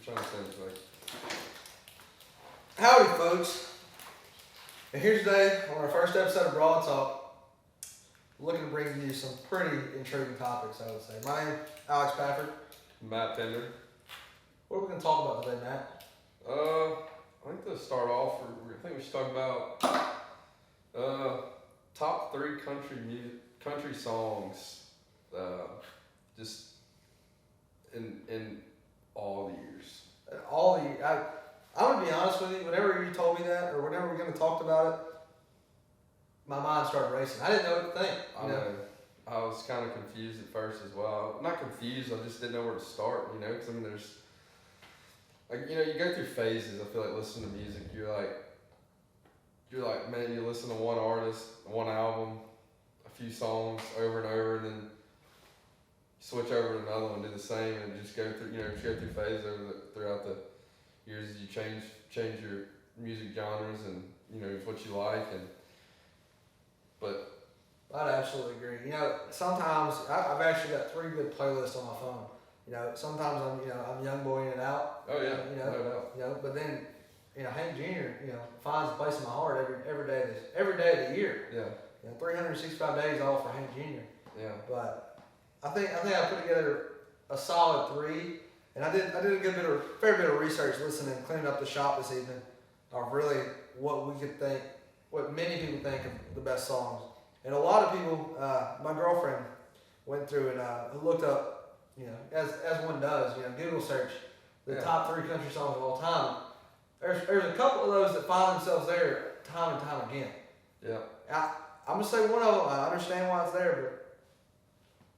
trying to think like. Howdy, folks. And here today on our first episode of Broad Talk, looking to bring you some pretty intriguing topics, I would say. My name is Alex Pafford. Matt Pender. What are we going to talk about today, Matt? I think to start off, I think we should talk about top 3 country songs, just in all the years. I'm going to be honest with you, whenever you told me that, or whenever we're going to talk about it, my mind started racing. I didn't know what to think. I was kind of confused at first as well. Not confused, I just didn't know where to start, because I mean, there's, like, you go through phases. I feel like listening to music, you're like, man, you listen to one artist, one album, a few songs over and over, and then switch over to another one, do the same, and just go through, just go through phases throughout the years as you change your music genres and, what you like, but I'd absolutely agree. Sometimes I've actually got 3 good playlists on my phone. Sometimes I'm young boy in and out. Oh yeah, no doubt. But then, Hank Jr. Finds a place in my heart every day of the year. Yeah. 365 days all for Hank Jr. Yeah. But I think I put together a solid 3, and I did a fair bit of research, listening, cleaning up the shop this evening of really what many people think of the best songs. And a lot of people, my girlfriend went through and looked up, as one does, Google search the top 3 country songs of all time. There's a couple of those that find themselves there time and time again. Yeah. I'm gonna say one of them. I understand why it's there,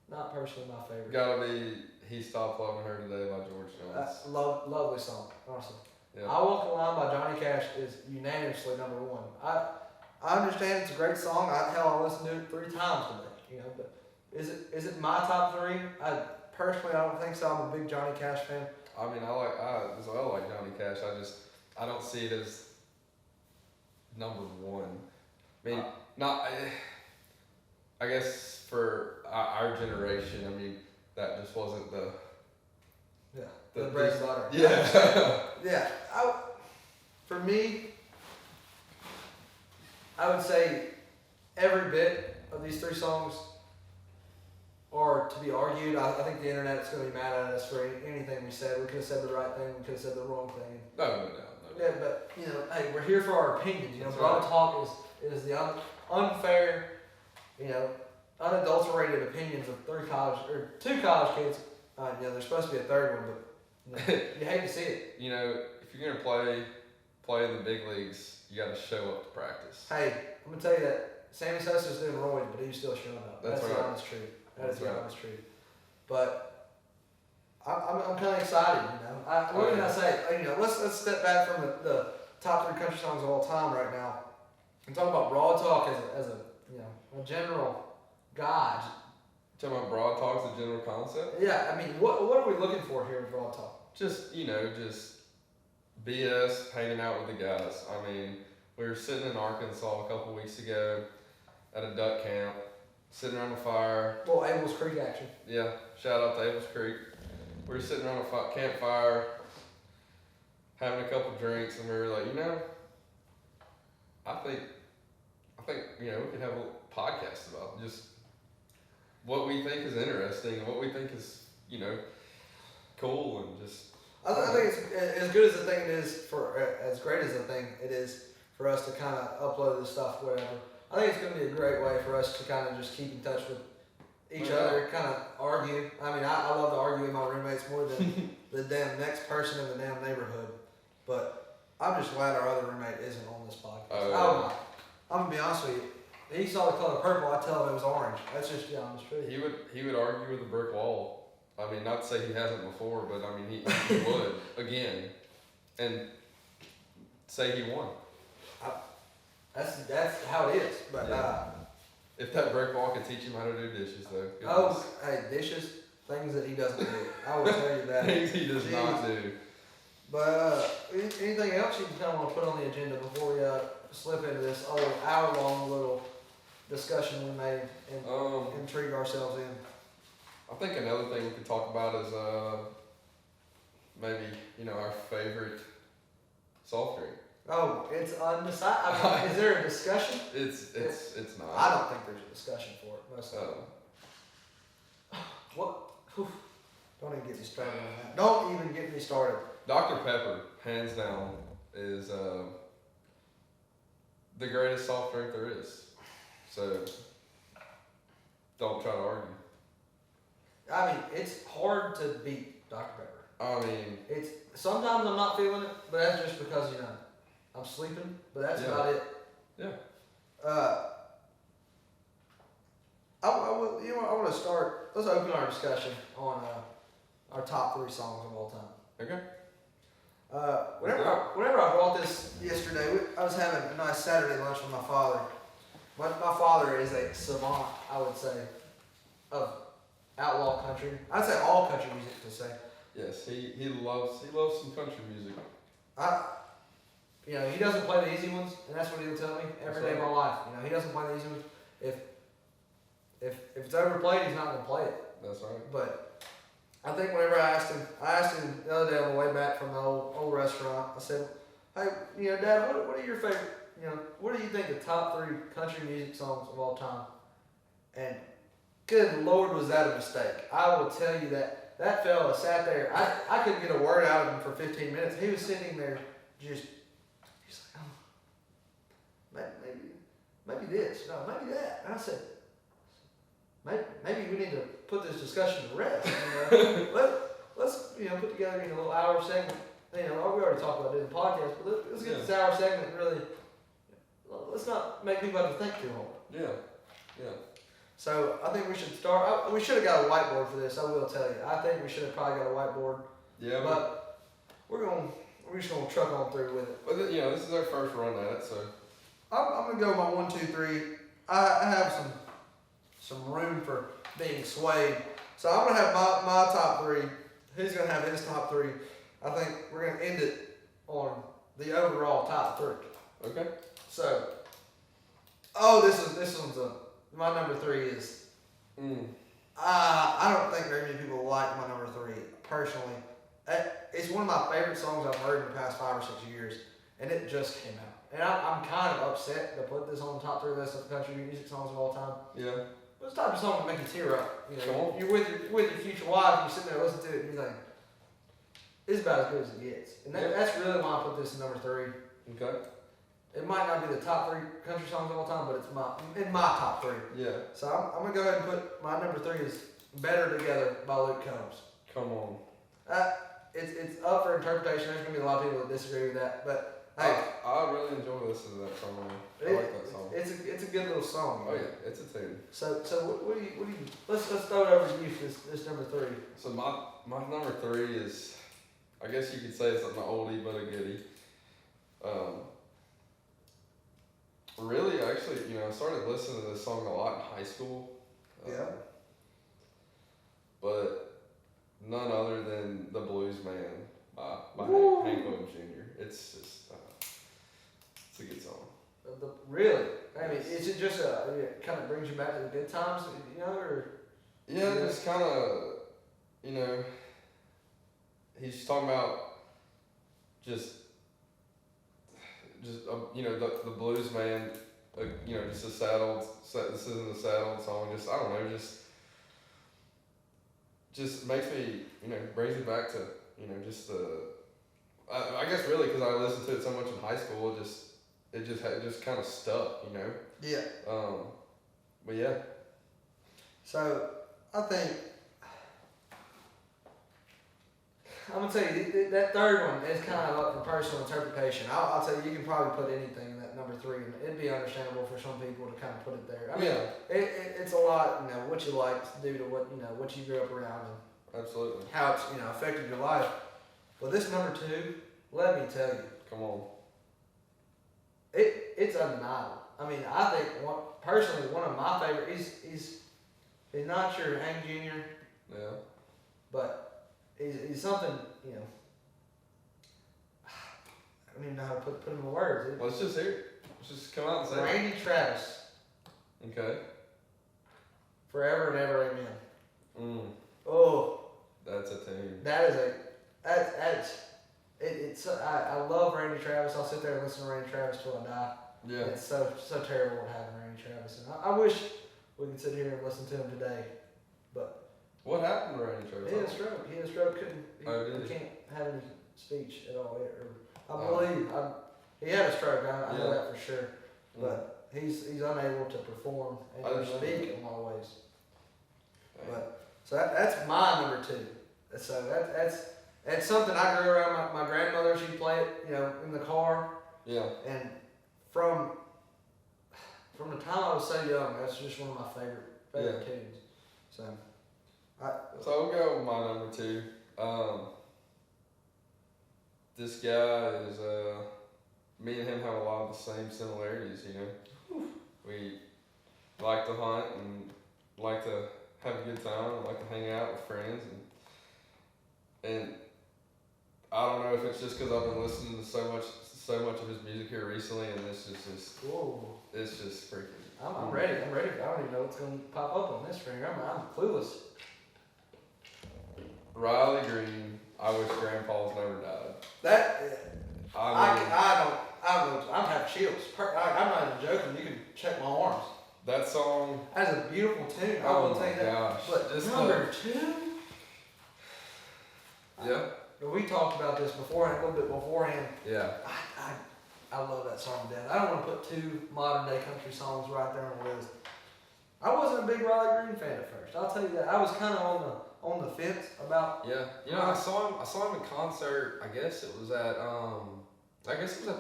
but not personally my favorite. Gotta be "He Stopped Loving Her Today" by George Jones. Lovely song, honestly. Yeah. "I Walk the Line" by Johnny Cash is unanimously number 1. I understand it's a great song. I listened to it 3 times today. But is it my top 3? Personally, I don't think so. I'm a big Johnny Cash fan. I mean, I as well like Johnny Cash. I don't see it as number 1. I mean, I guess for our generation, I mean, that just wasn't the bread and butter. Yeah. Yeah. For me, I would say every bit of these 3 songs are to be argued. I think the internet is going to be mad at us for anything we said. We could have said the right thing. We could have said the wrong thing. No doubt. Yeah, but hey, we're here for our opinions. That's Broad right. Talk is the unfair, unadulterated opinions of 2 college kids. There's supposed to be a third one, but you hate to see it. If you're gonna play in the big leagues, you got to show up to practice. Hey, I'm gonna tell you that Sammy Sosa's doing roids, but he's still showing up. That's right. The honest truth. That's the right. honest truth. But I'm kind of excited. What can I say? Let's step back from the top 3 country songs of all time right now and talk about Broad Talk as a general guide. Talking about Broad Talk's the general concept. Yeah, I mean, what are we looking for here in Broad Talk? Just just BS, hanging out with the guys. I mean, we were sitting in Arkansas a couple weeks ago at a duck camp, sitting around the fire. Well, Abel's Creek action. Yeah, shout out to Abel's Creek. We were sitting around a campfire, having a couple drinks, and we were like, I think we could have a podcast about just what we think is interesting and what we think is cool and just. I think it's as good as the thing it is as great as the thing it is for us to kind of upload this stuff, whatever. I think it's going to be a great way for us to kind of just keep in touch with each other, kind of argue. I mean, I love to argue with my roommates more than the damn next person in the damn neighborhood. But I'm just glad our other roommate isn't on this podcast. I'm going to be honest with you. He saw the color purple, I tell him it was orange. That's just the honest truth. He would argue with a brick wall. I mean, not to say he hasn't before, but I mean, he would again, and say he won. That's how it is. But if that brick wall could teach him how to do dishes, though. Hey, dishes, things that he doesn't do. I will tell you that. Things he does not do. But anything else you kind of want to put on the agenda before we slip into this hour-long little discussion we made and intrigue ourselves in? I think another thing we could talk about is maybe our favorite soft drink. Oh, it's undecided. I mean, is there a discussion? It's not. I don't think there's a discussion for it. Most of What? Whew. Don't even get me started on that. Don't even get me started. Dr. Pepper, hands down, is the greatest soft drink there is. So don't try to argue. I mean, it's hard to beat Dr. Pepper. I mean, It's sometimes I'm not feeling it, but that's just because I'm sleeping. But that's about it. Yeah. I want to start. Let's open our discussion on our top 3 songs of all time. Okay. Whenever I brought this yesterday, I was having a nice Saturday lunch with my father. My father is a savant, I would say, of outlaw country. I'd say all country music to say. Yes, he loves some country music. He doesn't play the easy ones, and that's what he'll tell me every day of my life. He doesn't play the easy ones. If it's overplayed, he's not gonna play it. That's right. But I think whenever I asked him the other day on the way back from the old restaurant, I said, "Hey, Dad, what are your favorite? What do you think the top 3 country music songs of all time?" And good Lord, was that a mistake? I will tell you that fella sat there. I couldn't get a word out of him for 15 minutes. He was sitting there he's like, "Oh, maybe this, no, maybe that." And I said, maybe we need to put this discussion to rest. Let's put together a little hour segment. We already talked about it in the podcast, but let's get this hour segment really. Let's not make people have to think too hard. Yeah. So I think we should start. We should have got a whiteboard for this. I will tell you. I think we should have probably got a whiteboard. Yeah. But we're just gonna truck on through with it. But this is our first run at it, so I'm gonna go my 1, 2, 3. I have some room for being swayed. So I'm gonna have my top 3. He's gonna have his top 3. I think we're gonna end it on the overall top 3. okay. So, this one's my number 3 is. I don't think very many people like my number 3 personally. It's one of my favorite songs I've heard in the past 5 or 6 years, and it just came out. And I'm kind of upset to put this on the top 3 list of country music songs of all time. Yeah. But it's the type of song that make you tear up. Sure. You're with your future wife, you're sitting there listening to it, and you're like, it's about as good as it gets. And that's really why I put this in number 3. Okay. It might not be the top 3 country songs of all time, but it's in my top 3. Yeah. So I'm gonna go ahead and put my number 3 is "Better Together" by Luke Combs. Come on. It's up for interpretation. There's gonna be a lot of people that disagree with that, but hey, I really enjoy listening to that song. I like that song. It's a good little song. Oh yeah, it's a tune. So what do you? Let's throw it over to you for this number 3. So my number 3 is, I guess you could say it's like my oldie but a goodie. Really, actually, I started listening to this song a lot in high school. But none other than "The Blues Man" by Hank Williams Jr. It's just, it's a good song. Really? I mean, is it just it kind of brings you back to the good times, or? Yeah, just kind of, he's talking about just the blues man, just this isn't a saddled song. Just I don't know, just makes me, brings me back to, just the. I guess really because I listened to it so much in high school, it just kind of stuck, Yeah. But yeah. So I think I'm gonna tell you that third one is kind of up for personal interpretation. I'll tell you, you can probably put anything in that number 3, and it'd be understandable for some people to kind of put it there. I mean, it's a lot, what you like due to what you grew up around and Absolutely. how it's affected your life. But this number 2, let me tell you, Come on. it's undeniable. I mean, I think personally one of my favorite. He's not your Hank Jr. Yeah. But he's something, I don't even know how to put him in words. Let's just hear it. Let's just come out and say it. Randy Travis. Okay. Forever and ever, amen. Mm. Oh. That's a tune. That is I love Randy Travis. I'll sit there and listen to Randy Travis till I die. Yeah. It's so terrible what happened to Randy Travis, and I wish we could sit here and listen to him today. But What happened to Randy Travis? he had a stroke. He had a stroke. He can't have any speech at all. He had a stroke. I know that for sure. But he's unable to perform and to speak in a lot of ways. But so that's my number 2. So that's something I grew around. My grandmother, she'd play it, in the car. Yeah. And from the time I was so young, that's just one of my favorite tunes. So I'll go with my number 2. This guy is me and him have a lot of the same similarities. We like to hunt and like to have a good time and like to hang out with friends and I don't know if it's just because I've been listening to so much of his music here recently, and it's just freaking. I'm ready. I don't even know what's going to pop up on this screen. I'm clueless. Riley Green, I wish Grandpa's never died. I don't know. I'm having chills. I'm not even joking. You can check my arms. That song. That's a beautiful tune. I will tell you that. Gosh. But number 2. Yeah. We talked about this a little bit beforehand. Yeah. I love that song to death. I don't want to put 2 modern day country songs right there on the list. I wasn't a big Riley Green fan at first. I'll tell you that. I was kind of on the fence about. Yeah. I saw him in concert. I guess it was at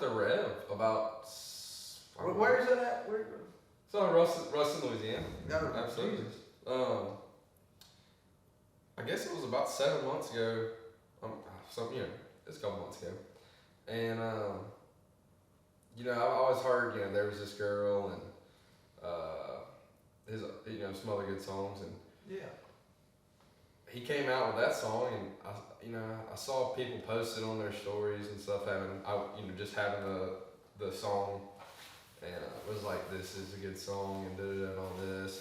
the Rev about. Where is it at? It's on Ruston, Louisiana. Absolutely. I guess it was about 7 months ago. It's a couple months ago, and I've always heard there was this girl and some other good songs, and he came out with that song, and I saw people post it on their stories and stuff, having the song, and it was like, this is a good song, and all this,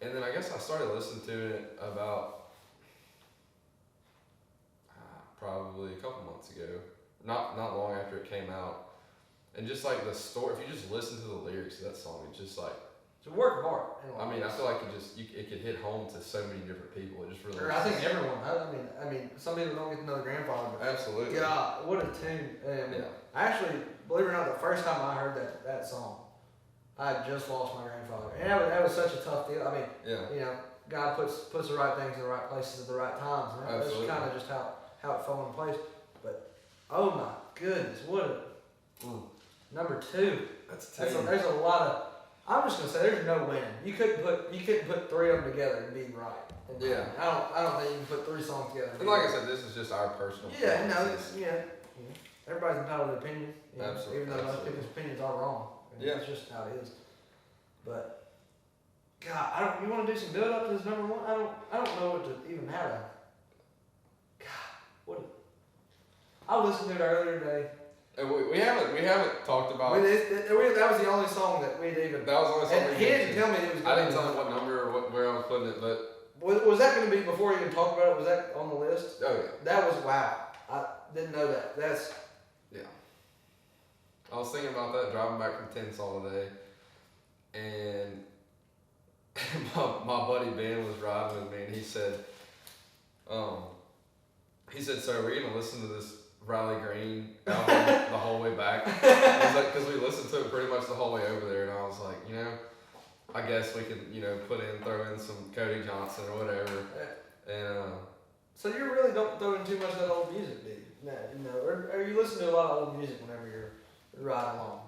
and then I guess I started listening to it about probably a couple months ago, not long after it came out, and just like the story, if you just listen to the lyrics of that song, it's just like, it's a work of art. I feel like it could hit home to so many different people. It just really. I think everyone. I mean, some people don't get to know the Grandfather. But absolutely. God, what a tune! And I actually, believe it or not, the first time I heard that song, I had just lost my grandfather, and that was such a tough deal. I mean, God puts the right things in the right places at the right times. And that's kind of just how it fell into place. But oh my goodness, what a number 2. There's a lot of. I'm just gonna say there's no winning. You couldn't put 3 of them together and be right. And I don't think you can put 3 songs together. And like I said, this is just our personal. Everybody's entitled to opinion. Absolutely. Even though most people's opinions are wrong. It's just how it is. But God, you want to do some build up to this number 1? I don't know what to even have. I listened to it earlier today. And we haven't talked about. That was the only song that we'd even. That was the only song. And he didn't tell me it was. I didn't tell him what number or where I was putting it, but. Was that going to be before you even talked about it? Was that on the list? Oh yeah. That was wow. I didn't know that. That's. Yeah. I was thinking about that driving back from Tensall today, and my buddy Ben was riding with me, and he said, "So are we gonna listen to this Riley Green album the whole way back?" Because we listened to it pretty much the whole way over there, and I was like, I guess we could, throw in some Cody Johnson or whatever, and. So you really don't throw in too much of that old music, do you? Or you listen to a lot of old music whenever you're riding along.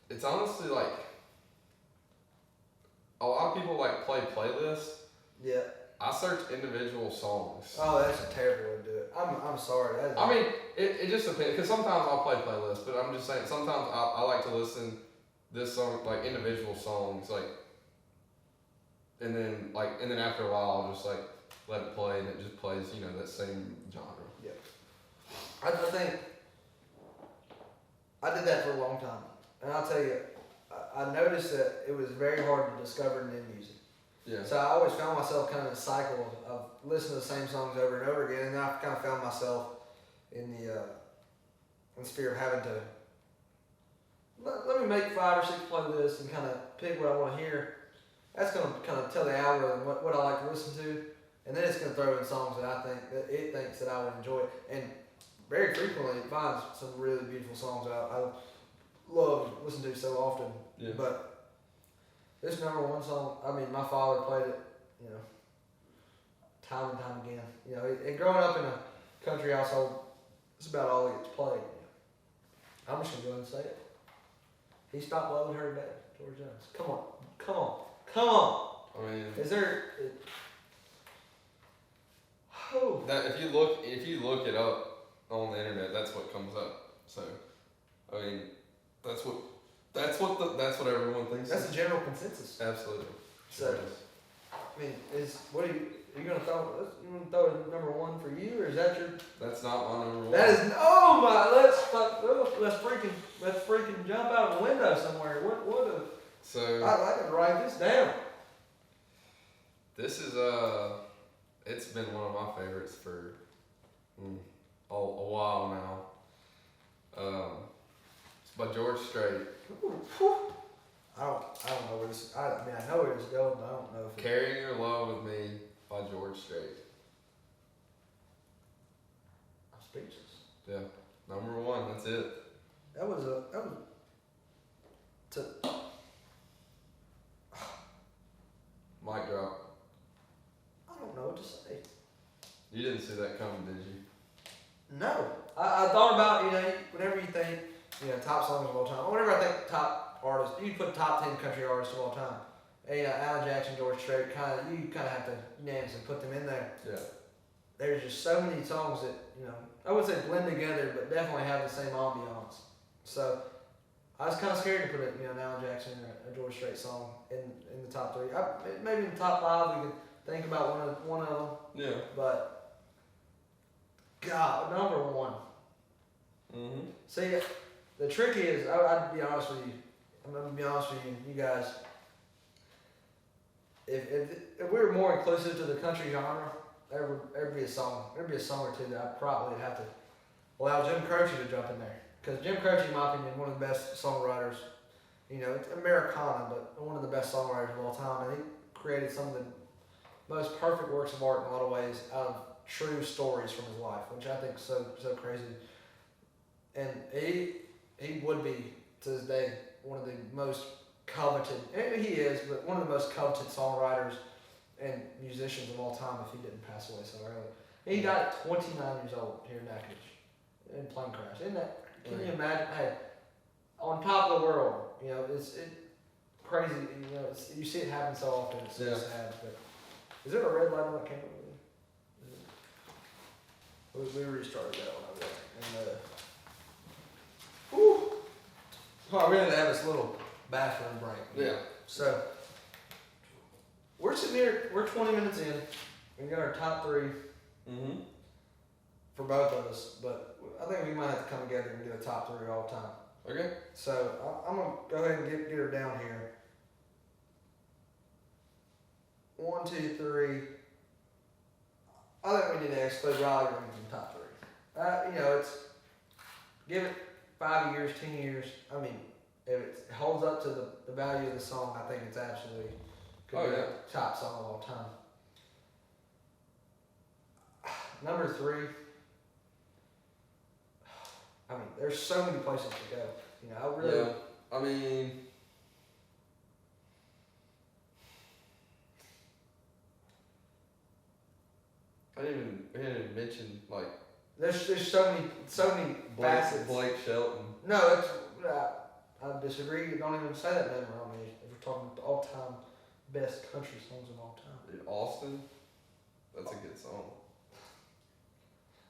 It's honestly like a lot of people play playlists. Yeah. I search individual songs. Oh, that's a terrible way to do it. I'm sorry. It just depends, because sometimes I'll play playlists, but I'm just saying sometimes I like to listen this song, individual songs, and then after a while I'll just let it play, and it just plays, that same genre. Yeah. I think I did that for a long time, and I'll tell you, I noticed that it was very hard to discover new music. Yeah. So I always found myself kind of in a cycle of listening to the same songs over and over again, and then I kind of found myself in the sphere of having to let me make 5 or 6 playlists and kind of pick what I want to hear. That's going to kind of tell the algorithm what I like to listen to, and then it's going to throw in songs that I think that it thinks that I would enjoy. And very frequently, it finds some really beautiful songs that I love to listen to so often. Yeah. But this number one song, I mean, my father played it, you know, time and time again. You know, and growing up in a country household, it's about all that gets played. I'm just gonna go ahead and say it. He stopped loving her today, George Jones. Come on, come on, come on. I mean, Is there? Oh. that if you look it up on the internet, that's what comes up. So, I mean, that's what everyone thinks. That's a general consensus. Absolutely. So, Sure is. I mean, are you gonna throw it number one for you, or is that your? That's not my number one. That is let's freaking jump out of the window somewhere. What a. So I could write this down. this is it's been one of my favorites for a while now. It's by George Strait. I don't know where this. I mean, I know where it's going, but I don't know if. Carrying Your Love with Me by George Strait. I'm speechless. Yeah, number one. That's it. That was. Mic drop. I don't know what to say. You didn't see that coming, did you? No, I thought about, you know, whenever you think, you know, top songs of all time. Whenever I think top artists, you put top 10 country artists of all time. Hey, Alan Jackson, George Strait, you kind of have to unanimously put them in there. Yeah. There's just so many songs that, you know, I would say blend together, but definitely have the same ambiance. So I was kind of scared to put it, you know, an Alan Jackson or a George Strait song in the top 3. Maybe in the top 5 we could think about one of them. Yeah. But God, number one. Mm-hmm. See, the trick is, I'd be honest with you. I'm gonna be honest with you guys. If we were more inclusive to the country genre, there'd be a song or two that I'd probably have to allow Jim Croce to jump in there. Because Jim Croce, in my opinion, one of the best songwriters. You know, it's Americana, but one of the best songwriters of all time, and he created some of the most perfect works of art in a lot of ways out of true stories from his life, which I think is so crazy. And he would be to this day one of the most coveted, and he is, but one of the most coveted songwriters and musicians of all time if he didn't pass away so early. And he died at 29 years old here in Natchitoches in a plane crash. Isn't that? Can you imagine? Hey, on top of the world, you know, it's crazy. You know, you see it happen so often. It's so sad. But is there a red light on that camera? We restarted that one over there. And oh, we had to have this little bathroom break. Yeah. So we're sitting here. We're 20 minutes in. We got our top 3 Mm-hmm. for both of us, but I think we might have to come together and do a top 3 all time. Okay. So I'm gonna go ahead and get her down here. 1, 2, 3. I think we need to exclude Riley Green from top 3. You know, it's give it 5 years, 10 years. I mean, if it holds up to the value of the song, I think it's absolutely could be a top song of all time. Number 3. I mean, there's so many places to go. You know, I really. Yeah. I mean. We didn't even mention like. There's so many facets. Blake Shelton. No, it's I disagree. You don't even say that name around me. If we're talking all-time best country songs of all time. Dude, Austin. That's a good song.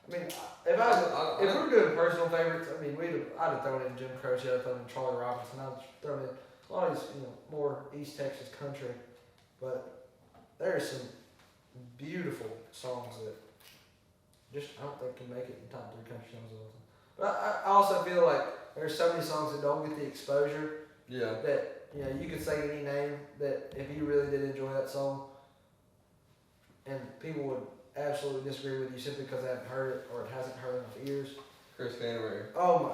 I mean, if we were doing personal favorites, I mean, I'd have thrown in Jim Croce, I'd have thrown in Charlie Robinson, I'd have thrown in a lot of these, you know, more East Texas country. But there are some beautiful songs that just I don't think can make it in top 3 country songs of all time. But I also feel like there's so many songs that don't get the exposure Yeah. that you know, you could say any name that if you really did enjoy that song, and people would absolutely disagree with you simply because they haven't heard it or it hasn't heard enough ears. Chris Canterbury. Oh,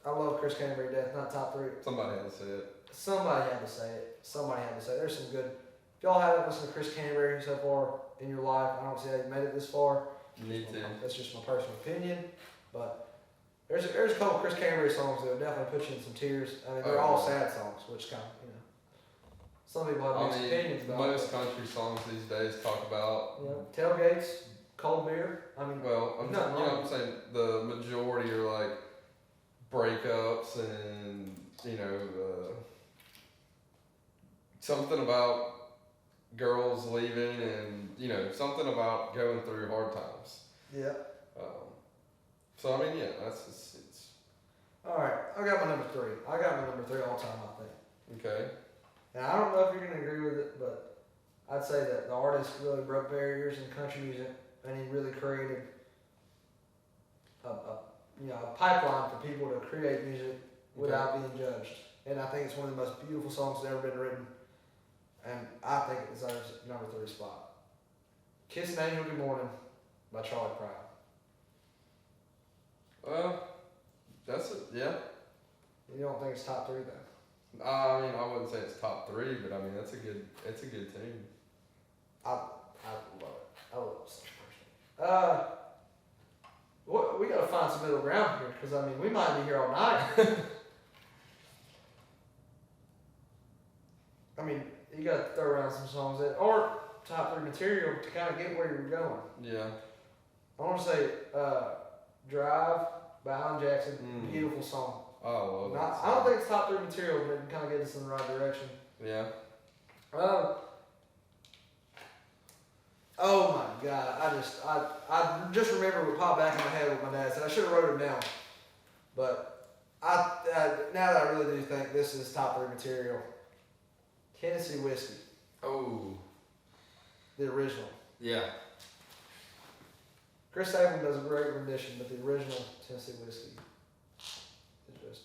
I love Chris Canterbury to death. Not top three. Somebody had to say it. Somebody had to say it. Somebody had to say it. There's some good. If y'all haven't listened to Chris Canterbury so far in your life, I don't see how you made it this far. You need to. That's just my personal opinion, but there's a couple Chris Canterbury songs that would definitely put you in some tears. I mean, they're all sad songs, which kind of, you know, some people have mixed opinions about. Most country songs these days talk about. You know, tailgates, cold beer. I mean, Well, you know what I'm saying? The majority are like breakups and, you know, something about girls leaving and, you know, something about going through hard times. yeah. So, I mean, yeah, that's just, it's. All right, I got my number three. I got my number three all time, I think. Okay. And I don't know if you're gonna agree with it, but I'd say that the artist really broke barriers in country music, and he really created a pipeline for people to create music without being judged. And I think it's one of the most beautiful songs that's ever been written, and I think it deserves number three spot. "Kiss an Angel Good Morning" by Charlie Pride. That's it, yeah. You don't think it's top three then? I mean, I wouldn't say it's top three, but I mean, it's a good tune. I love it. I love it so personally. We gotta find some middle ground here, because I mean, we might be here all night. I mean, you gotta throw around some songs that are top three material to kind of get where you're going. Yeah. I want to say "Drive" by Alan Jackson. Beautiful song. Oh, well. I don't think it's top three material, but it can kind of get us in the right direction. Yeah. Oh my God! I just remember what popped back in my head what my dad said. I should have wrote it down, but now that I really do think this is top three material. Tennessee Whiskey, Oh. the original. Yeah. Chris Stapleton does a great rendition, but the original Tennessee Whiskey is just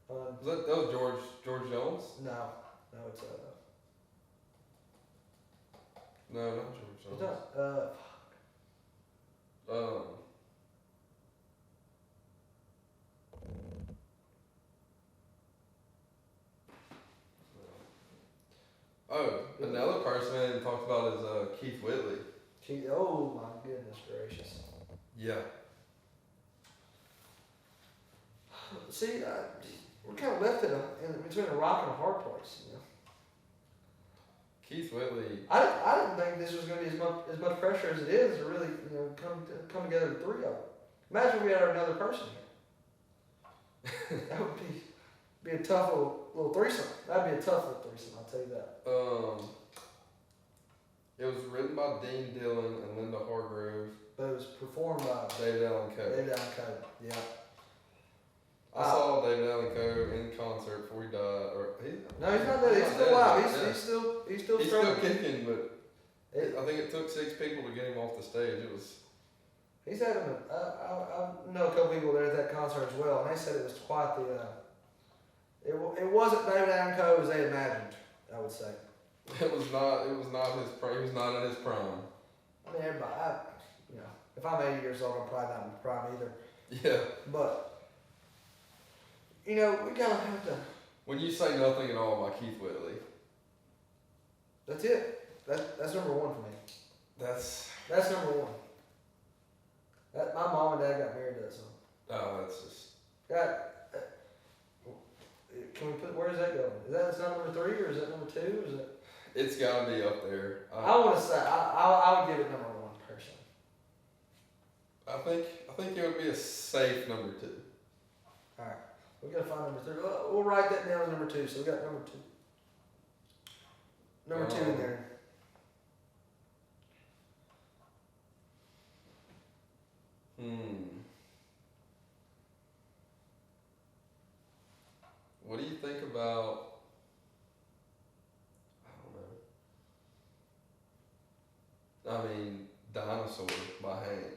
That was George Jones? no, it's No, not George Jones. it's not Another person I didn't talk about is Keith Whitley. oh my goodness gracious. Yeah. See, we're kind of left in between a rock and a hard place, you know. Keith Whitley. I didn't think this was going to be as much pressure as it is to really, you know, come together with three of them. Imagine if we had another person here. That would be a tough little threesome. That'd be a tough little threesome, I'll tell you that. It was written by Dean Dillon and Linda Hargrove. But it was performed by David Allan Coe. David Allan Coe. Yeah. I saw David Allan Coe in concert before he died. No, he's not dead. He's still alive. He's still He's struggling. still kicking, but I think it took 6 people to get him off the stage. It was. He's having I know a couple people there at that concert as well, and they said it was quite the. It wasn't David Allan Coe as they imagined, I would say. It was not his prime. He was not in his prime. I mean, everybody. You know, if I'm 80 years old, I'm probably not in my prime either. Yeah. But you know, we gotta have to. When you say Nothing at All by Keith Whitley. That's it. That's number one for me. That's number one. My mom and dad got married to that song. Oh, that's just. Can we put? Where does that go? Is that number 3 or is that number 2? Or is it? It's got to be up there. I want to say I would give it number 1 personally. I think it would be a safe number 2. All right, we gotta find number 3. We'll write that down as number 2. So we got number 2. Number 2 in there. What do you think about? I don't know. I mean, Dinosaur by Hank.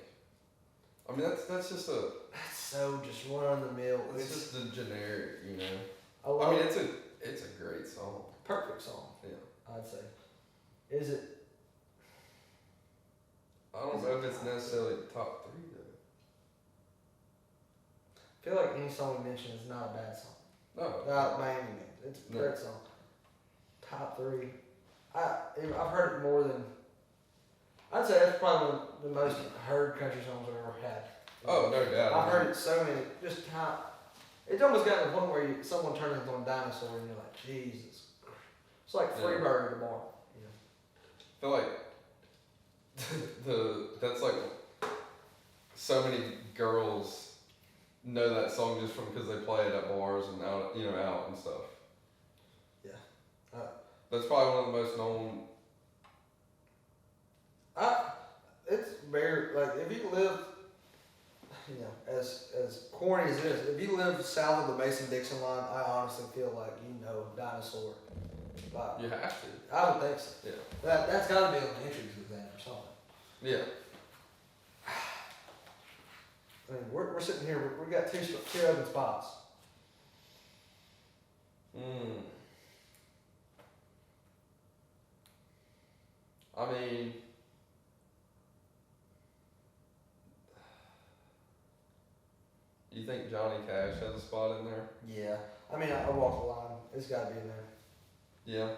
I mean, that's just a. That's so just run of the mill. It's just a generic, you know. I mean, It's a great song. Perfect song. Yeah. I'd say. Is it? I don't know if it's necessarily top 3 I feel like any song we mention is not a bad song. though. No. Not by any means. It's a great song. Top 3. I've heard it more than. I'd say that's probably the most heard country songs I've ever had. Oh, no doubt. I've heard it so many. Just how. It's almost gotten to the point where someone turns on Dinosaur and you're like, Jesus. It's like Freebird tomorrow. I feel like that's like so many girls know that song just because they play it at bars and out and stuff. Yeah. That's probably one of the most known. It's very like if you live, as corny as it is, if you live south of the Mason-Dixon line, I honestly feel like you know Dinosaur. You have to. I would think so. Yeah. That's got to be on the entries exam or something. Yeah. I mean, we're sitting here. We got two open spots. I mean, you think Johnny Cash has a spot in there? Yeah. I mean, I walk the line. It's got to be in there. Yeah.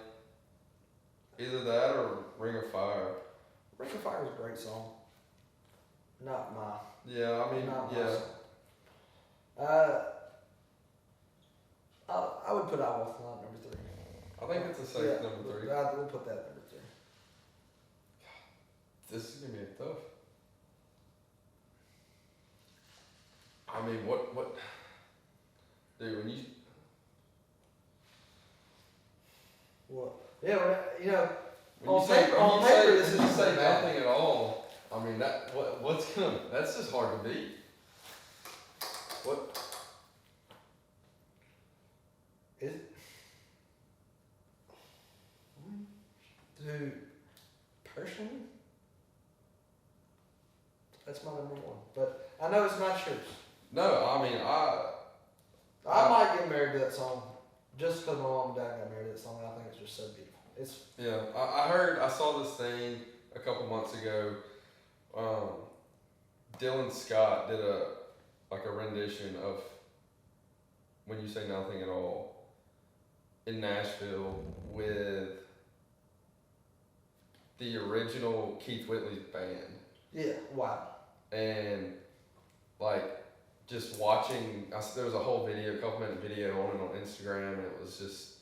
Either that or Ring of Fire. Ring of Fire is a great song. Not my. Yeah, I mean, not my yeah. song. I would put I Walk the Line number 3. I think it's a safe number 3. We'll put that number 3. This is gonna be tough. I mean, what? Dude, when you. What? Yeah, well, When you say nothing at all, I mean that's just hard to beat. What? Is it? Dude, personally, that's my number 1. But I know it's not yours. No, I mean I might get married to that song just because my mom and dad got married to that song. And I think it's just so beautiful. I saw this thing a couple months ago. Dylan Scott did a rendition of When You Say Nothing at All in Nashville with the original Keith Whitley's band. Yeah, wow. And just watching, there was a whole video, a couple minute video on it on Instagram, and it was just,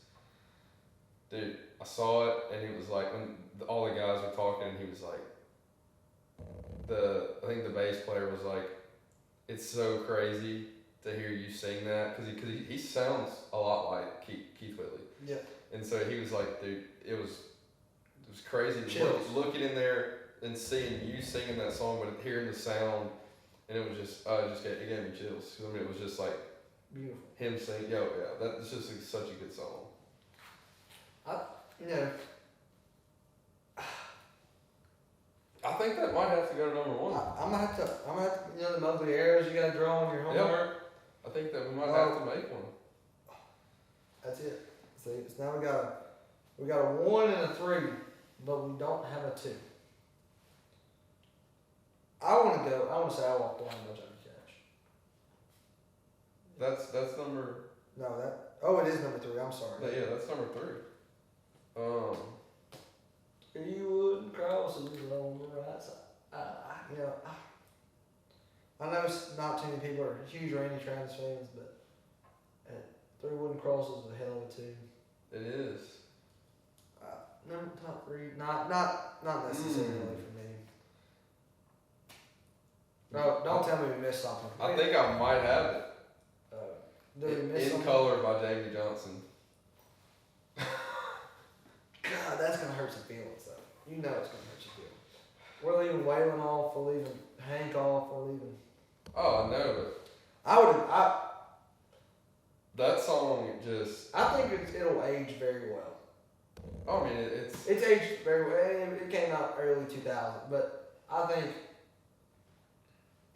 dude, I saw it, and it was like, when all the guys were talking, and he was like, I think the bass player was like, it's so crazy to hear you sing that, because he sounds a lot like Keith Whitley. Yeah. And so he was like, dude, it was crazy looking in there and seeing you singing that song, but hearing the sound, and it was just, it gave me chills. I mean, it was just like beautiful. Him singing, that's just such a good song. I think that might have to go to number 1. I'm gonna have to, the ugly arrows you gotta draw on your homework. Yep. I think that we might have to make one. That's it. See, so now we got a 1 and a 3, but we don't have a 2. I want to say I Walk the Line by Johnny Cash. That's number. No, it is number 3. I'm sorry. Yeah, that's number 3. You wouldn't cross on the right side. I know not too many people are huge Randy Travis fans, but 3 Wooden Crosses is a hell of a tune. It is. Number top 3, not necessarily for me. No, don't tell me we missed something. I think I might have it. Did we miss In something? Color by Jamie Johnson. God, that's gonna hurt some feelings though. You know it's gonna hurt your feelings. We're leaving Waylon off, we're leaving Hank off, we're leaving. Oh, I know, but that song just. I think it'll age very well. I mean, it's aged very well. It came out early 2000, but I think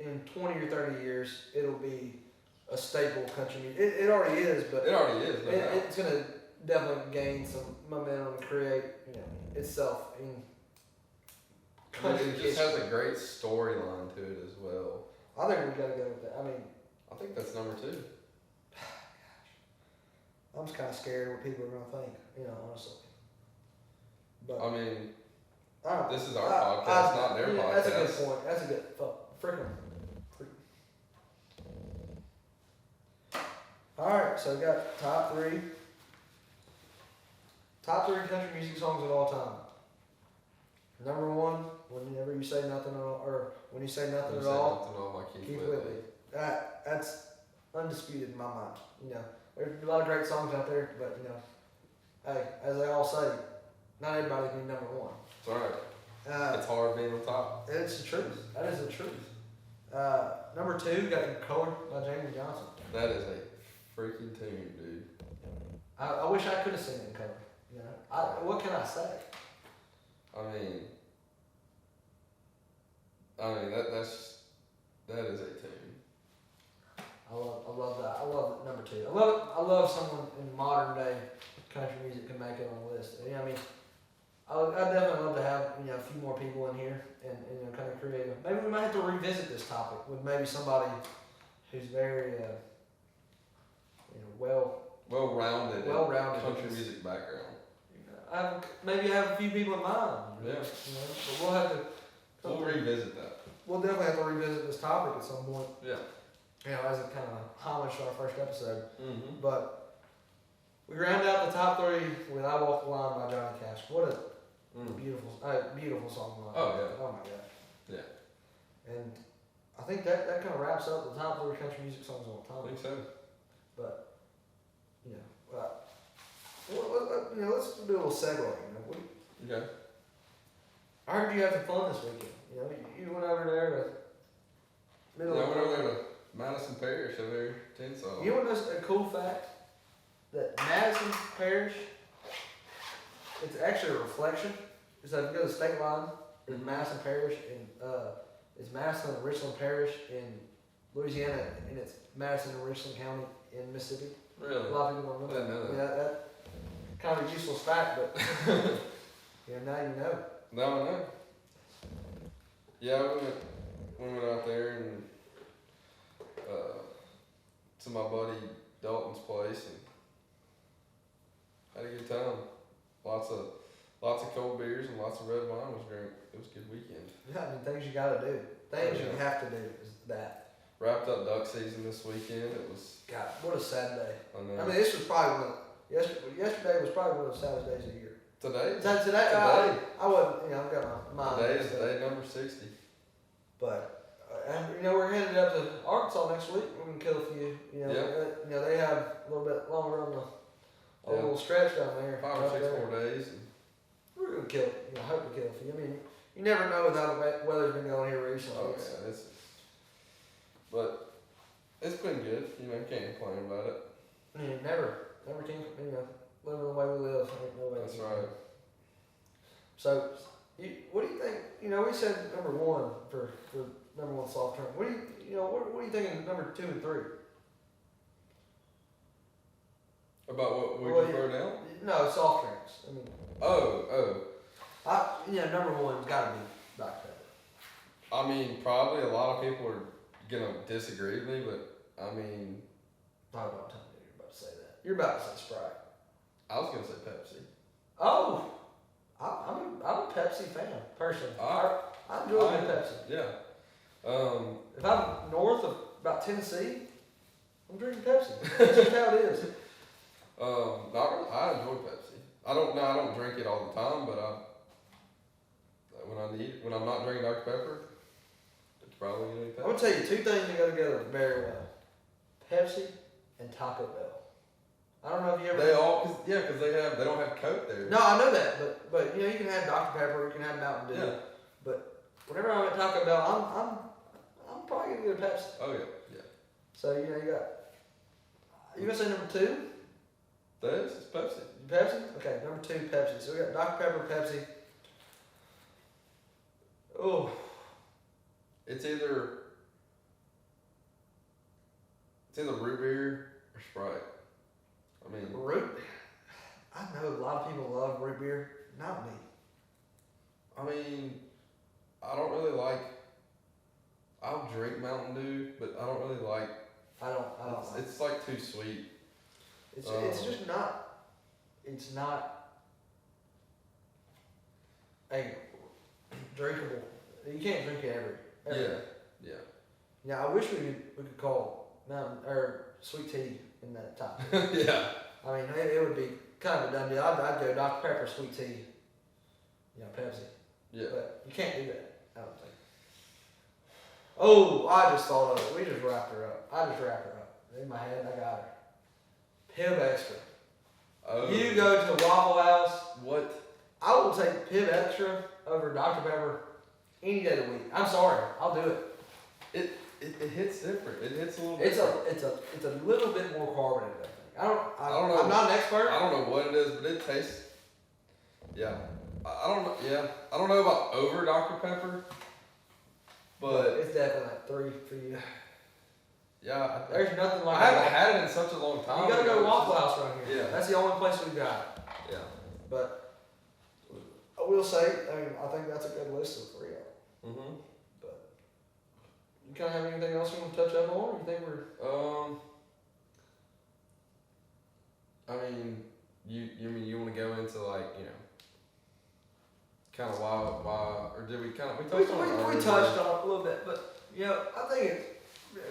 in 20 or 30 years it'll be a staple country music. It already is, but it already is. it's gonna definitely gain some momentum and create, itself in I mean, country it just history. has a great storyline to it as well. I think we gotta go with that. I mean, I think that's number 2. I'm just kind of scared what people are gonna think, honestly. But I mean, I don't know. this is our podcast, not their podcast. That's a good point. That's a good freaking. All right, so we got top three country music songs of all time. Number one, whenever you say nothing at all, or when you say nothing at all, Keith Whitley. That's undisputed in my mind. There's a lot of great songs out there, but hey, as they all say, not everybody can be number one. It's alright. It's hard being on top. It's the truth. That is the truth. Number two, got In Color by James Johnson. That is a freaking tune, dude. I wish I could have seen it in color. What can I say? I mean that is a tune. I love that. I love it. Number two. I love someone in modern day country music can make it on the list. I mean, I'd definitely love to have a few more people in here and kind of creative. Maybe we might have to revisit this topic with maybe somebody who's very well-rounded country music background. Maybe I have a few people in mind. Yeah. But we'll have to. We'll revisit that. We'll definitely have to revisit this topic at some point. Yeah. As a kind of homage to our first episode. Mm-hmm. But we round out the top three with "I Walk the Line" by Johnny Cash. What a beautiful song. Oh yeah. Oh my god. Yeah. And I think that kind of wraps up the top three country music songs of all I time. think so. But let's do a little segue. Okay. I heard you had some fun this weekend. You went over there to I went over there to Madison Parish over there, Tensall. You know what's a cool fact? That Madison Parish, it's actually a reflection. So if you go to the state line, there's Madison Parish, and it's Madison and Richland Parish in Louisiana, and it's Madison and Richland County in Mississippi. Really? A lot of people don't know I didn't know that. That kind of a useless fact, but now you know. No, I know. Yeah, we went out there and to my buddy Dalton's place and had a good time. Lots of cold beers and lots of red wine was great. It was a good weekend. Yeah, I mean, things you gotta do. Things you have to do is that. Wrapped up duck season this weekend. It was. God, what a sad day. I know. I mean, this was probably yesterday was probably one of the saddest days of the year. Today. Today. I wasn't. I've got my mind. Today is day number 60. But we're headed up to Arkansas next week. We're gonna kill a few. They have a little bit longer on the little stretch down there. 5 or 6 more days. We're gonna kill. Hope to kill a few. I mean, you never know with how the weather's been going here recently. Oh yeah, but it's been good. Can't complain about it. Never can. Living the way we live. Ain't no way. That's right. So, what do you think? We said number one for number one soft drink. What do you think of number 2 and 3? About what we prefer now? No, soft drinks. I mean. Number one's got to be Dr. Pepper. I mean, probably a lot of people are gonna disagree with me, but I mean. I don't know what time you're about to say that. You're about to say Sprite. I was gonna say Pepsi. Oh, I'm a Pepsi fan personally. I enjoy Pepsi. Yeah. If I'm north of about Tennessee, I'm drinking Pepsi. That's just how it is. Not really. I enjoy Pepsi. I don't drink it all the time, but when I'm not drinking Dr. Pepper, it's probably gonna be Pepsi. I'm gonna tell you 2 things that go together very well: Pepsi and Taco Bell. I don't know if you ever. Because they don't have Coke there. No, I know that, but you can have Dr. Pepper, you can have Mountain Dew. Yeah. But whenever I'm at Taco Bell, I'm probably gonna get a Pepsi. Oh yeah. So you gonna say number 2? It's Pepsi. Pepsi? Okay, number 2, Pepsi. So we got Dr. Pepper, Pepsi. Oh. It's either root beer or Sprite. I mean, Root? know a lot of people love root beer. Not me. I mean, I don't really like. I'll drink Mountain Dew, but I don't really like. I don't. It's like too sweet. It's just not. It's not a drinkable. You can't drink it ever. Yeah. Yeah, I wish we could call Mountain or sweet tea in that top. Yeah. I mean, it would be kind of a done deal. I'd go Dr. Pepper, sweet tea, Pepsi. Yeah. But you can't do that, I don't think. Oh, I just thought of it. We just wrapped her up. I just wrapped her up. In my head, I got her. Pib Extra. Oh. You go to Waffle House. What? I will take Pib Extra over Dr. Pepper any day of the week. I'm sorry. I'll do it. It hits different. It hits a little. It's different. a little bit more carbonated, I think. I don't know. I'm not an expert. I don't know what it is, but it tastes. Yeah. I don't know. Yeah. I don't know about over Dr. Pepper, but it's definitely like 3 for you. yeah. There's nothing like I haven't had it in such a long time. You gotta go to Waffle House around here. Yeah. That's the only place we've got it. Yeah. But I will say, I think that's a good list of 3 of them. Mhm. But you kind of have anything else you want to touch up on? Or you think we're? I mean, you want to go into like kind of why or did we touched on it We touched on it a little bit, but I think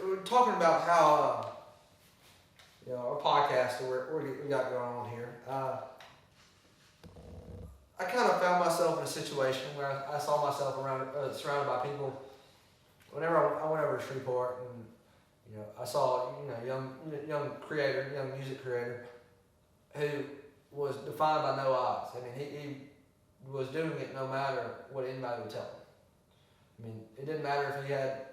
we're talking about how our podcast that we got going on here. I kind of found myself in a situation where I saw myself surrounded by people. Whenever I went over to Shreveport, and I saw young music creator who was defined by no odds. I mean, he was doing it no matter what anybody would tell him. I mean, it didn't matter if he had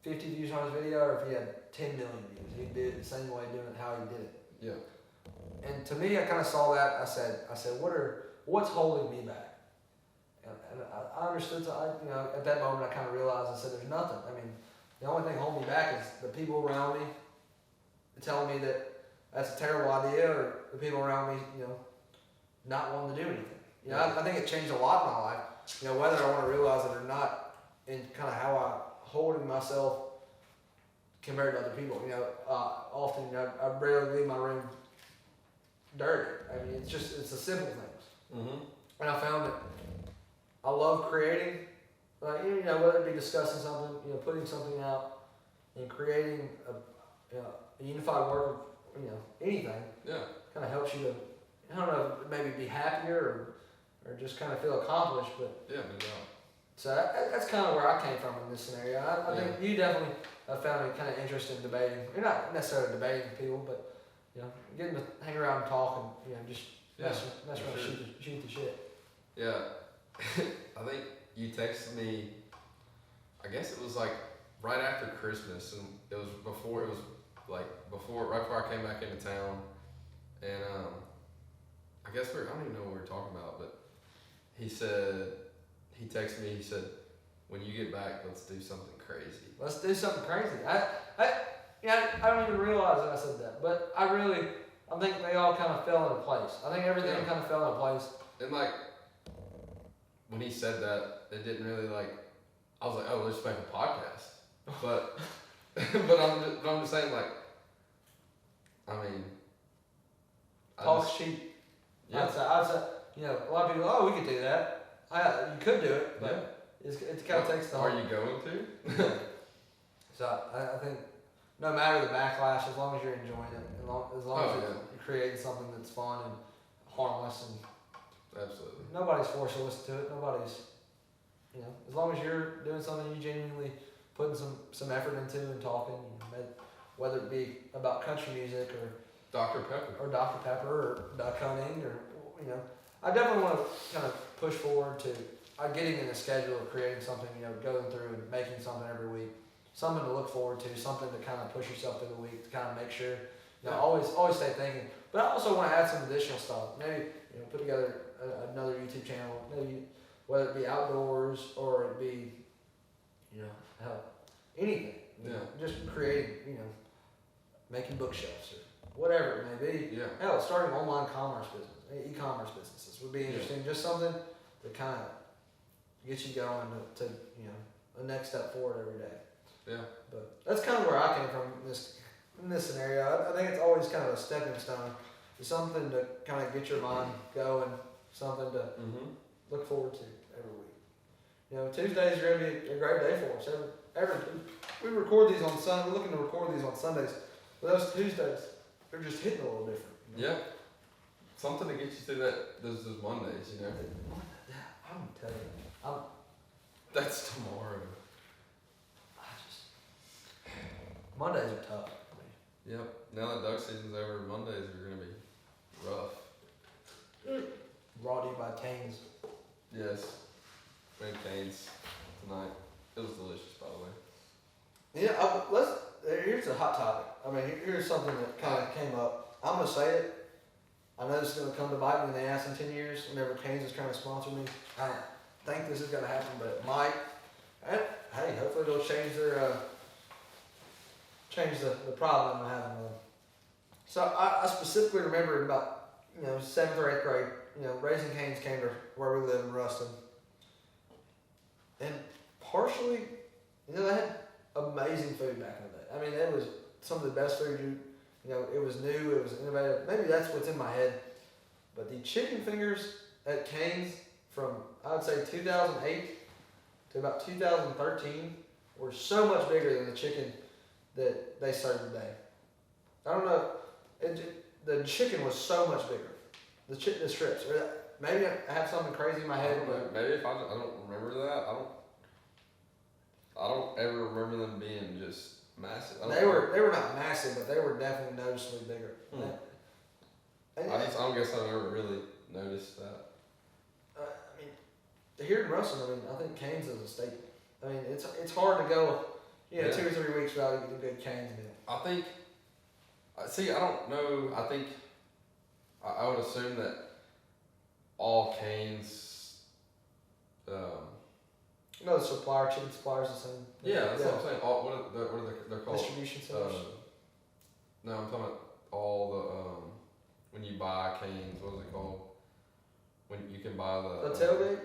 50 views on his video or if he had 10 million views. He'd do it the same way, doing it how he did it. Yeah. And to me, I kind of saw that. I said, what's holding me back? And I understood. At that moment, I kind of realized. I said, there's nothing. I mean, the only thing holding me back is the people around me telling me that that's a terrible idea, or the people around me, not wanting to do anything. I think it changed a lot in my life. Whether I want to realize it or not, and kind of how I holding myself compared to other people. Often I rarely leave my room dirty. I mean, it's the simple things. Mhm. And I found that I love creating. Whether it be discussing something, putting something out, and creating a unified work of anything. Yeah. Kind of helps you to, I don't know, maybe be happier or just kind of feel accomplished. But Yeah, no doubt. so that's kind of where I came from in this scenario. I think you definitely found me kind of interested in debating. You're not necessarily debating people, but getting to hang around and talk and just mess around, sure. shoot the shit. Yeah. I think you texted me. I guess it was like right after Christmas, and it was right before I came back into town, and I guess I don't even know what we were talking about, but he texted me. He said, "When you get back, let's do something crazy." Let's do something crazy. I don't even realize that I said that, but I think they all kind of fell into place. I think everything kind of fell into place. And like when he said that, it didn't really I was like, "Oh, let's make a podcast," but I'm just saying I mean, Talk cheap. Yeah. I'd say, a lot of people, we could do that. You could do it, but it kind of takes the whole. Are you going to? So I think no matter the backlash, as long as you're enjoying it, as long as you're creating something that's fun and harmless, and Absolutely. nobody's forced to listen to it. Nobody's, as long as you're doing something you genuinely putting some effort into and talking, whether it be about country music or Dr. Pepper. or Dr. Pepper or duck hunting or I definitely want to kind of push forward to getting in a schedule of creating something, going through and making something every week, something to look forward to, something to kind of push yourself through the week to kind of make sure, always stay thinking. But I also want to add some additional stuff. Maybe put together another YouTube channel, maybe whether it be outdoors or it be, hell, anything. Yeah. Just creating, making bookshelves or whatever it may be. Yeah. Hell, starting online commerce business, e-commerce businesses would be interesting. Just something to kind of get you going to a next step forward every day. Yeah. But that's kind of where I came from in this scenario. I think it's always kind of a stepping stone. It's something to kind of get your mind going, something to look forward to every week. Tuesdays are going to be a great day for us. We record these on Sunday. We're looking to record these on Sundays. But those Tuesdays, they're just hitting a little different. Yeah. Something to get you through those Mondays, Yeah, I'm telling you. That's tomorrow. Mondays are tough. Yep. Now that duck season's over, Mondays are going to be rough. Brought to you by Canes. Yes. Made Canes tonight. It was delicious, by the way. Yeah, here's a hot topic. I mean, here's something that kind of came up. I'm going to say it. I know this is going to come to bite me in the ass in 10 years whenever Canes is trying to sponsor me. I don't think this is going to happen, but it might. And, hey, hopefully it'll change the problem I'm having with them. So I specifically remember about 7th or 8th grade, Raising Cane's came to where we live in Ruston. And partially, they had amazing food back in the day. I mean, it was some of the best food it was new, it was innovative. Maybe that's what's in my head. But the chicken fingers at Cane's from, I would say, 2008 to about 2013 were so much bigger than the chicken that they serve today. I don't know. The chicken was so much bigger. The strips. Maybe I have something crazy in my head. But maybe if I don't remember that. I don't ever remember them being just massive. They were not massive, but they were definitely noticeably bigger. I don't guess I've ever really noticed that. Here in Ruston, I think Cane's is a staple. I mean, it's hard to go, 2 or 3 weeks without getting a good Cane's meal. I think. See, I don't know. I think I would assume that all Cane's. The supplier, chicken suppliers, the same. Yeah, that's what I'm saying. All, what are they're called? Distribution centers. No, I'm talking about all the when you buy Cane's, what is it called? When you can buy the tailgate.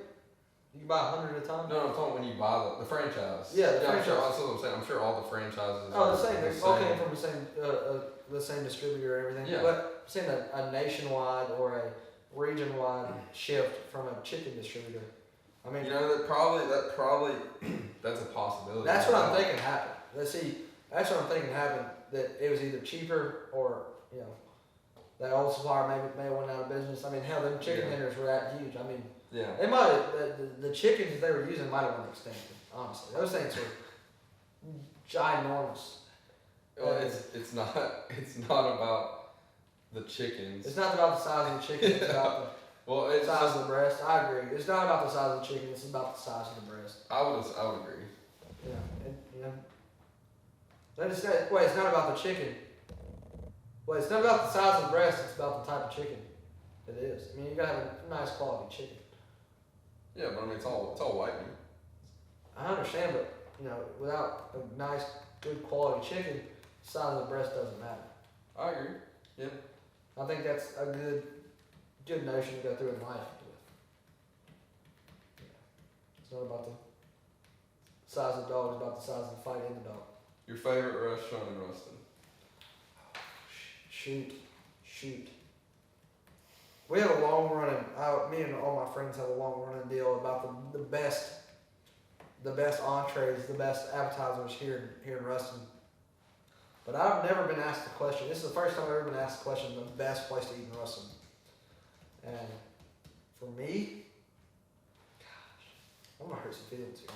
You can buy 100 at a time. No, I'm talking when you buy the franchise. Yeah, franchise. I'm sure, that's what I'm saying. I'm sure all the franchises. Oh, the same. They all came from the same distributor and everything. Yeah. But I'm saying a nationwide or a region-wide shift from a chicken distributor. I mean, that probably that's a possibility. That's what I'm thinking happened. That's what I'm thinking happened. That it was either cheaper or that old supplier may have went out of business. I mean, hell, them chicken tenders were that huge. I mean, they might have, the chickens that they were using might have went extinct. Honestly, those things were ginormous. Well, it's not about the chickens. It's not about the size of the chicken. It's about the size of the breast. I agree. It's not about the size of the chicken. It's about the size of the breast. I would agree. Yeah, it's not about the chicken. Well, it's not about the size of the breast. It's about the type of chicken it is. I mean, you gotta have a nice quality chicken. Yeah, but I mean, it's all white meat. I understand, but without a nice, good quality chicken, the size of the breast doesn't matter. I agree. Yeah. I think that's a good notion to go through in life with. It's not about the size of the dog, it's about the size of the fight in the dog. Your favorite restaurant in Ruston? Shoot. We have a long running. Me and all my friends have a long running deal about the best entrees, the best appetizers here in Ruston. But I've never been asked the question. This is the first time I've ever been asked the question: the best place to eat in Ruston. And for me, gosh, I'm gonna hurt some feelings here.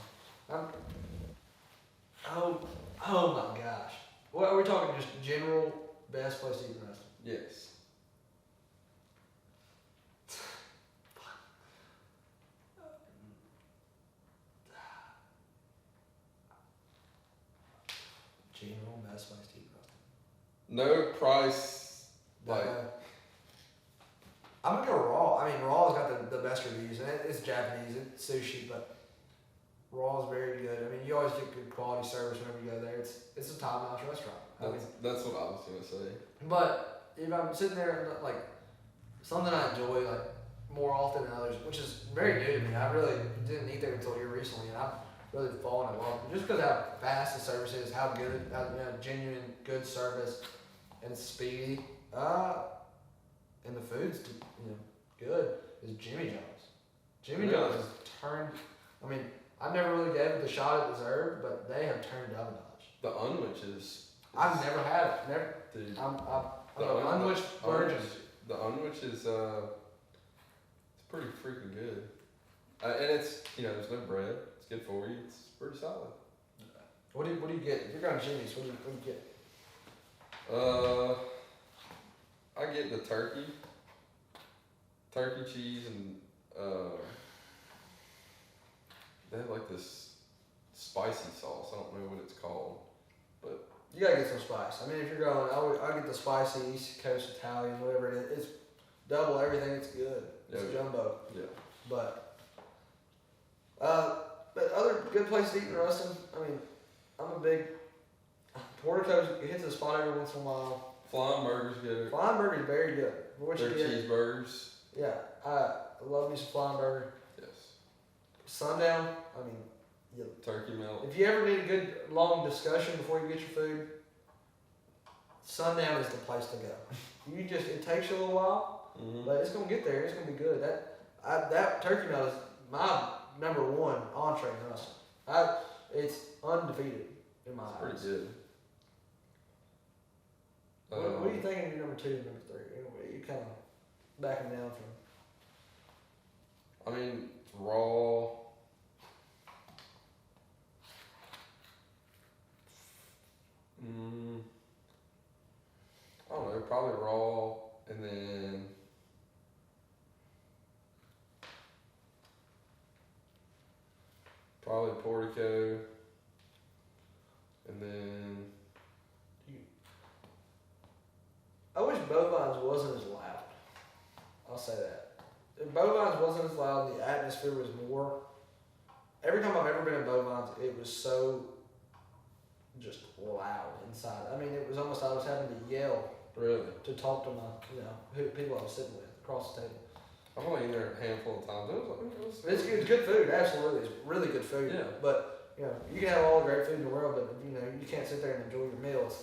Oh my gosh. Well, are we talking just general best place to eat in Ruston? Yes. General best place to eat in Ruston. No price. I'm gonna go Raw. I mean, Raw's got the best reviews, and it's Japanese, it's sushi, but Raw is very good. I mean, you always get good quality service whenever you go there. It's a top-notch restaurant. That's what I was gonna say. But if I'm sitting there and like something I enjoy like more often than others, which is very new to me. I really didn't eat there until here recently, and I've really fallen in love just because how fast the service is, how good, how genuine, good service, and speedy. And the food's good. Is Jimmy John's. Jimmy John's has turned. I mean, I never really gave it the shot it deserved, but they have turned up a notch. The unwich is. I've never had it. Never. Dude. I'm an unwich virgin. The unwich is it's pretty freaking good. And it's there's no bread. It's good for you. It's pretty solid. What do you get? If you're going to Jimmy's, what do you get? I get the turkey cheese, and they have like this spicy sauce. I don't know what it's called, but you gotta get some spice. I mean, if you're going, I get the spicy East Coast Italian, whatever it is. It's double everything. It's good. It's jumbo. Yeah. But other good places to eat in Ruston. I mean, I'm a big Portico's. It hits the spot every once in a while. Flying Burger's good. Flying Burger is very good. Their cheeseburgers. Yeah, I love me some Flying Burger. Yes. Sundown. I mean, turkey melt. If you ever need a good long discussion before you get your food, Sundown is the place to go. It takes you a little while, but it's gonna get there. It's gonna be good. That turkey melt is my number one entree in Ruston. It's undefeated in my eyes. Pretty good. What do you think of your number 2 and number 3? You kind of backing down from? I mean, it's raw. I don't know, probably raw, and then probably Portico, and then I wish Bovines wasn't as loud. I'll say that. If Bovines wasn't as loud, the atmosphere was more. Every time I've ever been in Bovines, it was so just loud inside. I mean, it was almost I was having to yell to talk to my, people I was sitting with across the table. I've only eaten there a handful of times. It's good food, absolutely. It's really good food. Yeah. But you can have all the great food in the world, but you can't sit there and enjoy your meal. It's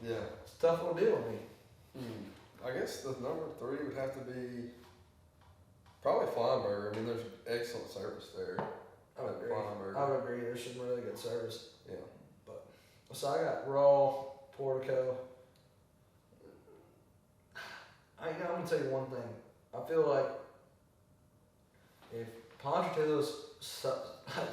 a tough little deal with me. I guess the number 3 would have to be probably Flying Burger. I mean, there's excellent service there. I would agree. Flying Burger. I would agree. There's some really good service. Yeah. So I got Raw, Portico. I'm gonna tell you one thing. I feel like if Ponchatoula's,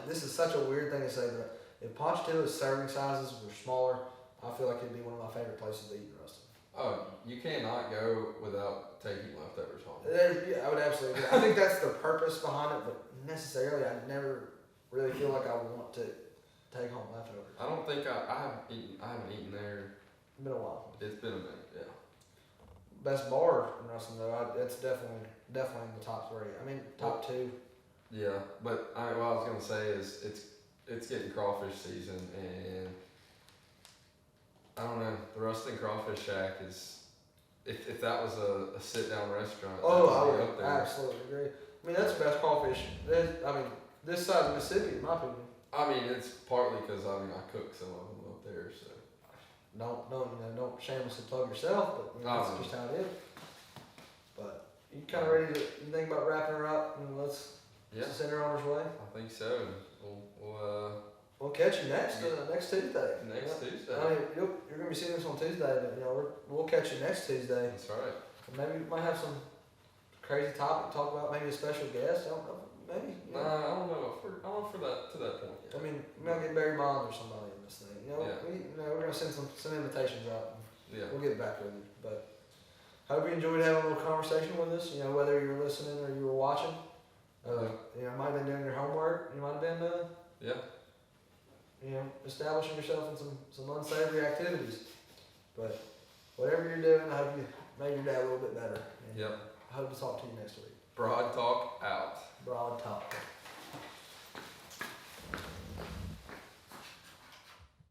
this is such a weird thing to say, but if Ponchatoula's serving sizes were smaller, I feel like it'd be one of my favorite places to eat in Ruston. Oh, you cannot go without taking leftovers home. Yeah, I would absolutely. I think that's the purpose behind it, but necessarily, I never really feel like I want to take home leftovers. I don't think I haven't eaten there. It's been a while. It's been a minute, yeah. Best bar in Ruston though, it's definitely in the top 3. I mean, top 2. Yeah, but what I was gonna say is it's getting crawfish season, and I don't know, the Ruston Crawfish Shack is, if that was a sit down restaurant. I would up there. Absolutely agree. I mean, that's the best crawfish. This side of Mississippi, in my opinion. I mean, it's partly because I cook some of them up there, so. Don't shamelessly plug yourself, but that's just how it is. But you kind of ready to think about wrapping her up, and let's send her on her way. I think so. We'll catch you next Tuesday. Tuesday. I mean, you're gonna be seeing this on Tuesday, but we'll catch you next Tuesday. That's right. And maybe we might have some crazy topic to talk about. Maybe a special guest. I don't know. Maybe. I don't know. I don't know for that to that point. I mean, we might get Barry Bonds or somebody in this thing. We're gonna send some invitations out. Yeah. We'll get back with you. But I hope you enjoyed having a little conversation with us. Whether you were listening or you were watching. Might have been doing your homework. You might have been establishing yourself in some unsavory activities. But whatever you're doing, I hope you made your day a little bit better. And I hope to talk to you next week. Broad Talk out. Broad Talk.